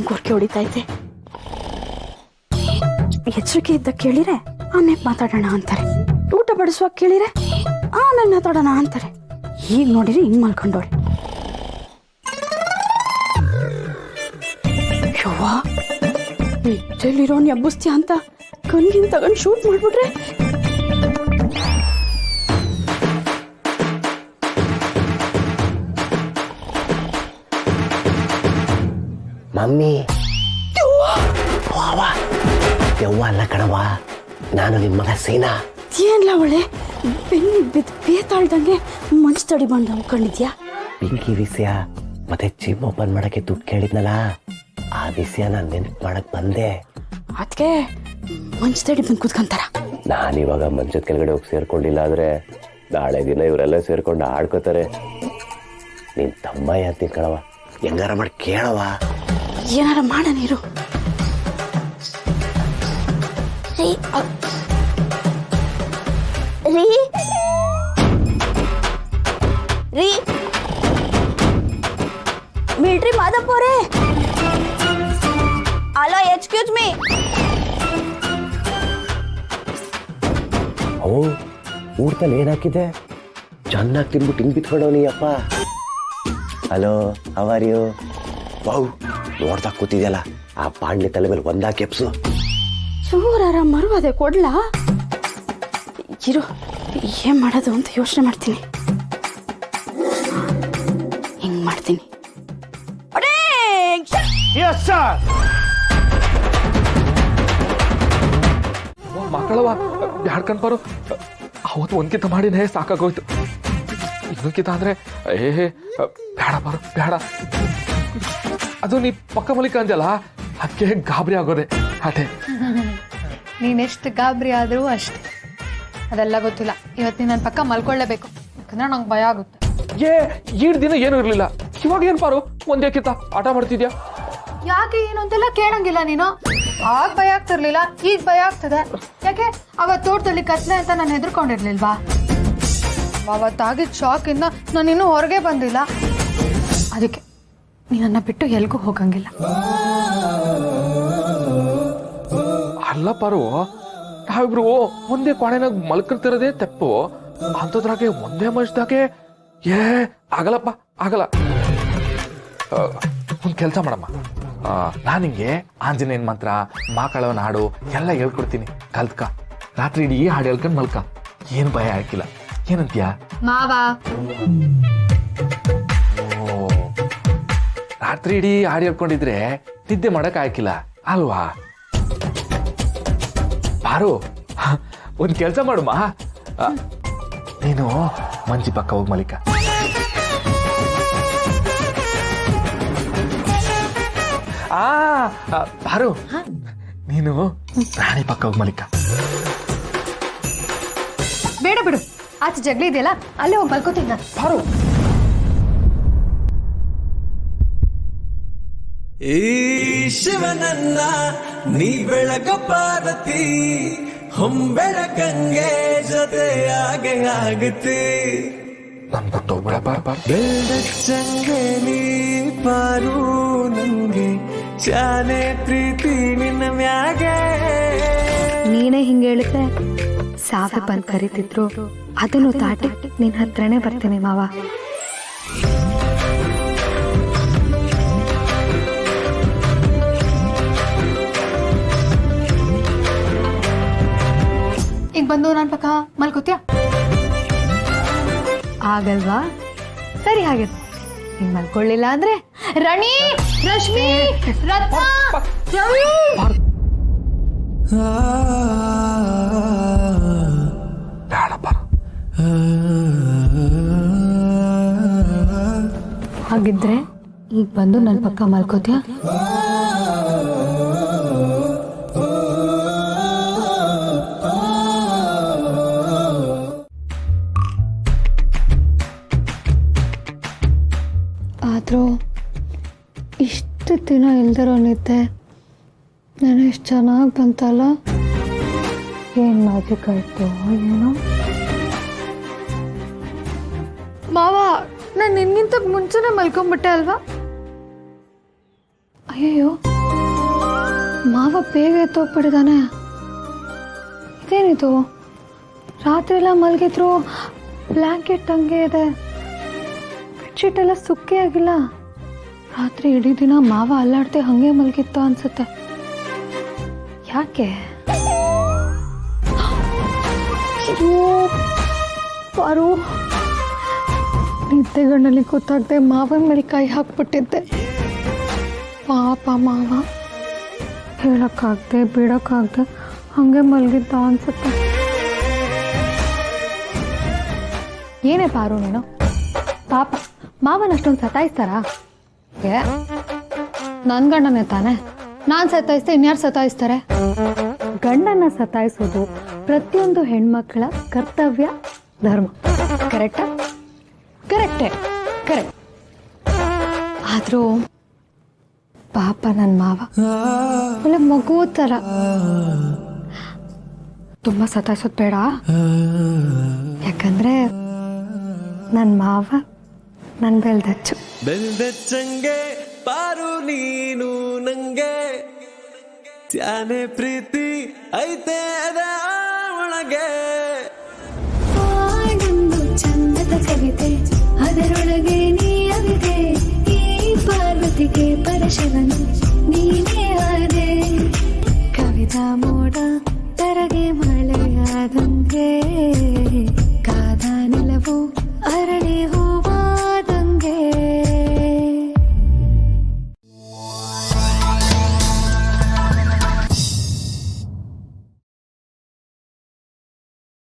ಗುರ್ಕೆ ಹೊಡಿತೈತೆ. ಎಚ್ಚರಿಕೆ ಇದ್ದ ಕೇಳಿರೆ ಆಮೇಲೆ ಮಾತಾಡೋಣ ಅಂತಾರೆ, ಊಟ ಬಡಿಸುವಾಗ ಕೇಳಿರೆ ಆಮೇಲೆ ಮಾತಾಡೋಣ ಅಂತಾರೆ. ಈಗ ನೋಡಿರಿ ಹಿಂಗ್ ಮಲ್ಕೊಂಡೋಳೆ. ಯವ್ವ, ನಿದ್ದೆಲಿರೋನ್ ಎಬ್ಬಸ್ತೀಯ ಅಂತ ಕಣ್ಗಿನ್ ತಗೊಂಡು ಶೂಟ್ ಮಾಡ್ಬಿಟ್ರೆ. ಮಮ್ಮಿ ಯವ್ವ ಅಲ್ಲ ಕಣವ, ನಾನು ನಿಮ್ಮ ಮಗ ಸೀನಾ. ಏನ್ಲ ಒಳ್ಳೆ ಬೆನ್ನಿ ಬಿದ್ದು ಬೇತಾಳ್ದಂಗೆ ಮಂಚ್ ತಡಿ ಬಂದು ಅನ್ಕೊಂಡಿದ್ಯಾ? ಪಿಂಕಿ ವಿಷಯ ಮತ್ತೆ ಜಿಮ್ ಓಪನ್ ಮಾಡಕ್ಕೆ ದುಡ್ಡು ಕೇಳಿದ್ನಲ್ಲ, ಆ ವಿಷಯ ನಾನು ನೆನಪು ಮಾಡಕ್ ಬಂದೆ. ಅದಕ್ಕೆ ಮಂಚ್ ತಡಿ ಬಂದು ಕೂತ್ಕೊಂತಾರ. ನಾನಿವಾಗ ಮಂಚದ ಕೆಳಗಡೆ ಹೋಗಿ ಸೇರ್ಕೊಂಡಿಲ್ಲ ಆದ್ರೆ ನಾಳೆ ದಿನ ಇವರೆಲ್ಲ ಸೇರ್ಕೊಂಡು ಆಡ್ಕೋತಾರೆ. ನಿನ್ ತಮ್ಮ ಅಂತೀನಿ ಕಣವ, ಹೆಂಗಾರ ಮಾಡಿ ಕೇಳವ. ಏನಾರ ಮಾಡ ನೀರು. ಮಿಲ್ಟ್ರಿ ಮಾದಪ್ಪೋರೆ, ಅಲೋ ಎಕ್ಸ್ಕ್ಯೂಸ್ ಮೀ. ಅವು ಊಟದಲ್ಲಿ ಏನಾಕಿದೆ? ಚೆನ್ನಾಗಿ ತಿನ್ಬಿಟ್ಟು ಹಿಂಗ್ ಬಿತ್ಕೊಂಡವನಿ ಅಪ್ಪ. Hello, how are you? Wow, ನೋಡ್ತಾ ಕೂತಿದ್ಯಲ್ಲ ಆ ಪಾಂಡ್ಲಿ ತಲೆ ಮೇಲೆ ಒಂದಾ ಕೆಪ್ಸು. ಸೂರಾರ ಮರುವಾದೆ ಕೊಡ್ಲಾ? ಇರು, ಏನ್ ಮಾಡೋದು ಅಂತ ಯೋಚನೆ ಮಾಡ್ತೀನಿ. ಹಿಂಗ್ ಮಾಡ್ತೀನಿ. ಮಕ್ಕಳವ ಬ್ಯಾಡ್ಕಂಡ್ ಬರು. ಅವತ್ತು ಒಂದ್ಕಿತ ಮಾಡಿನೇ ಸಾಕಾಗೋಯ್ತು. ಇನ್ನೊಂದ್ಕಿತ ಅಂದ್ರೆ ಬೇಡ ಬರು ಬೇಡ. ಅದು ನೀ ಪಕ್ಕ ಮಲಿಕ ಅಂದ್ಯಲ್ಲ, ಅದಕ್ಕೆ ಗಾಬರಿ ಆಗೋದೆ ಅಟೆ. ನೀನೆಷ್ಟು ಗಾಬರಿ ಆದರೂ ಅಷ್ಟೆ, ಅದೆಲ್ಲ ಗೊತ್ತಿಲ್ಲ. ಇವತ್ತು ನನ್ನ ಪಕ್ಕ ಮಲ್ಕೊಳ್ಳೇಬೇಕು, ಯಾಕಂದ್ರೆ ನಂಗೆ ಭಯ ಆಗುತ್ತೆ. ಈಡ್ ದಿನ ಏನೂ ಇರ್ಲಿಲ್ಲ, ಇವಾಗ ಏನ್ ಪಾರು ಒಂದೇ ಕಿತ ಆಟ ಮಾಡ್ತಿದ್ಯಾ? ಯಾಕೆ ಏನು ಅಂತೆಲ್ಲ ಕೇಳಂಗಿಲ್ಲ ನೀನು. ಆಗ ಭಯ ಆಗ್ತಿರ್ಲಿಲ್ಲ, ಈಗ ಭಯ ಆಗ್ತದೆ. ಯಾಕೆ ಅವತ್ತು ತೋಟದಲ್ಲಿ ಕತ್ಲೆ ಅಂತ ನಾನು ಹೆದರ್ಕೊಂಡಿರ್ಲಿಲ್ವಾ? ಅವತ್ತಾಗಿದ್ದ ಶಾಕಿಂದ ನಾನು ಇನ್ನೂ ಹೊರಗೆ ಬಂದಿಲ್ಲ. ಅದಕ್ಕೆ ನೀನನ್ನ ಬಿಟ್ಟು ಎಲ್ಗೂ ಹೋಗಂಗಿಲ್ಲ. ಅಲ್ಲ ಪಾರು, ನಾವಿಬ್ರು ಒಂದೇ ಕೋಣೆನಾಗ ಮಲ್ಕಿರ್ತಿರೋದೇ ತಪ್ಪು. ಅಂಥದ್ರಾಗೆ ಒಂದೇ ಮನುಷ್ಯದಾಗೆ ಆಗಲ್ಲಪ್ಪ, ಆಗಲ್ಲ. ಒಂದು ಕೆಲಸ ಮಾಡಮ್ಮ, ನಾನು ನಿಂಗೆ ಆಂಜನೇಯನ್ ಮಂತ್ರ, ಮಾಕಳವನ ಹಾಡು ಎಲ್ಲ ಹೇಳ್ಕೊಡ್ತೀನಿ, ಕಲ್ತ್ಕ. ರಾತ್ರಿ ಇಡೀ ಹಾಡು ಹೇಳ್ಕೊಂಡು ಮಲ್ಕ, ಏನು ಭಯ ಹಾಕಿಲ್ಲ. ಏನಂತೀಯ ಮಾವ? ಓ, ರಾತ್ರಿ ಇಡೀ ಹಾಡು ಹೇಳ್ಕೊಂಡಿದ್ರೆ ನಿದ್ದೆ ಮಾಡಕ್ ಆಯ್ಕಿಲ್ಲ ಅಲ್ವಾ? ಬಾರು, ಒಂದು ಕೆಲಸ ಮಾಡುಮ್ಮ, ನೀನು ಮಂಜಿ ಪಕ್ಕ ಹೋಗಿ ಮಲಿಕ. ಬಾರು, ನೀನು ರಾಣಿ ಪಕ್ಕ ಹೋಗಿ ಮಲಿಕ. ಬೇಡ ಬಿಡು, ಆಚೆ ಜಗ್ಲಿ ಇದೆಯಲ್ಲ, ಅಲ್ಲೇ ಹೋಗಿ ಮಲ್ಕೋತೀನಿ ನಾನು. ಬಾರು. ಈ ಶಿವನನ್ನ ನೀ ಬೆಳಗ ಪಾರ್ವತಿ, ಹೊಂಬೆಳಕಂಗೆ ಜೊತೆಯಾಗೆ ಆಗುತ್ತೆ. ಬೆಳಚಂಗೆ ನೀ ಪಾರು ನಂಗೆ, ಶಾನೆ ಪ್ರೀತಿ ನಿನ್ನ ಮ್ಯಾಗೆ. ನೀನೇ ಹಿಂಗೆ ಹೇಳಿದ್ರೆ ಸಾವೆ ಬಂದು ಕರಿತಿದ್ರು ಅದನ್ನು ದಾಟಿ ನಿನ್ನ ಹತ್ರನೇ ಬರ್ತೀನಿ ಮಾವ. ಈಗ ಬಂದು ನನ್ನ ಪಕ್ಕ ಮಲ್ಕೋತ್ಯಾ? ಆಗಲ್ವಾ? ಸರಿ, ಹಾಗೆ ಹಿಂಗ್ ಮಲ್ಕೊಳ್ಳಿಲ್ಲ ಅಂದ್ರೆ ರಣಿ, ರಶ್ಮಿ, ರತ್ನ, ರವಿ. ಹಾಗಿದ್ರೆ ಈಗ ಬಂದು ನನ್ನ ಪಕ್ಕ ಮಲ್ಕೋತ್ಯಾ? ಆದರೂ ಇಷ್ಟು ದಿನ ಇಲ್ದಿರೋ ನಿದ್ದೆ ನಾನು ಎಷ್ಟು ಚೆನ್ನಾಗಿ ಬಂತಲ್ಲ. ಏನು ಮ್ಯಾಜಿಕ್ ಆಯಿತು ಏನೋ. ಮಾವ, ನಾನು ನಿನ್ಗಿಂತ ಮುಂಚೆನೇ ಮಲ್ಕೊಂಡ್ಬಿಟ್ಟೆ ಅಲ್ವಾ? ಅಯ್ಯಯ್ಯೋ, ಮಾವ ಬೇಗ ಎತ್ತೋಗ್ಬಿಟ್ಟಿದ್ದಾನೆ. ಇದೇನಿದು, ರಾತ್ರಿ ಎಲ್ಲ ಮಲಗಿದ್ರು ಬ್ಲ್ಯಾಂಕೆಟ್ ಹಂಗೆ ಇದೆ, ಬೆಡ್ಶೀಟ್ ಎಲ್ಲ ಸುಕ್ಕೇ ಆಗಿಲ್ಲ. ರಾತ್ರಿ ಇಡೀ ದಿನ ಮಾವ ಅಲ್ಲಾಡ್ದೆ ಹಂಗೆ ಮಲಗಿತ್ತು ಅನ್ಸುತ್ತೆ. ಯಾಕೆ? ಪಾರು, ನಿದ್ದೆಗಣ್ಣಲ್ಲಿ ಗೊತ್ತಾಗದೆ ಮಾವನ ಮೇಲೆ ಕೈ ಹಾಕ್ಬಿಟ್ಟಿದ್ದೆ. ಪಾಪ ಮಾವ ಹೇಳಕ್ಕಾಗದೆ ಬಿಡಕ್ಕಾಗದೆ ಹಂಗೆ ಮಲಗಿದ್ದ ಅನ್ಸುತ್ತೆ. ಏನೇ ಪಾರು ನೀನು, ಪಾಪ ಮಾವನ ಅಷ್ಟೊಂದು ಸತಾಯಿಸ್ತಾರಾ? ನನ್ನ ಗಂಡನೇ ತಾನೆ, ನಾನು ಸತಾಯಿಸ್ತೆ ಇನ್ಯಾರು ಸತಾಯಿಸ್ತಾರೆ? ಗಂಡನ ಸತಾಯಿಸೋದು ಪ್ರತಿಯೊಂದು ಹೆಣ್ಮಕ್ಳ ಕರ್ತವ್ಯ, ಧರ್ಮ. ಕರೆಕ್ಟಾ? ಕರೆಕ್ಟೇ, ಕರೆಕ್ಟ್. ಆದರೂ ಪಾಪ ನನ್ನ ಮಾವ ಒಳ್ಳೆ ಮಗು ಥರ. ತುಂಬ ಸತಾಯಿಸೋದು ಬೇಡ, ಯಾಕಂದ್ರೆ ನನ್ನ ಮಾವ ನನ್ನ ಬೆಲ್ದಚ್ಚು. ಬೆಲ್ದಚ್ಚಂಗೆ ಪಾರು ನೀನು ನಂಗೆ, ತ್ಯಾನೆ ಪ್ರೀತಿ ಐತೆ ಅದ ಒಳಗೆ. ಚಂದದ ಕವಿತೆ ಅದರೊಳಗೆ ನೀ ಅವಿದೆ, ಈ ಪಾರ್ವತಿಗೆ ಪರಶಿವನು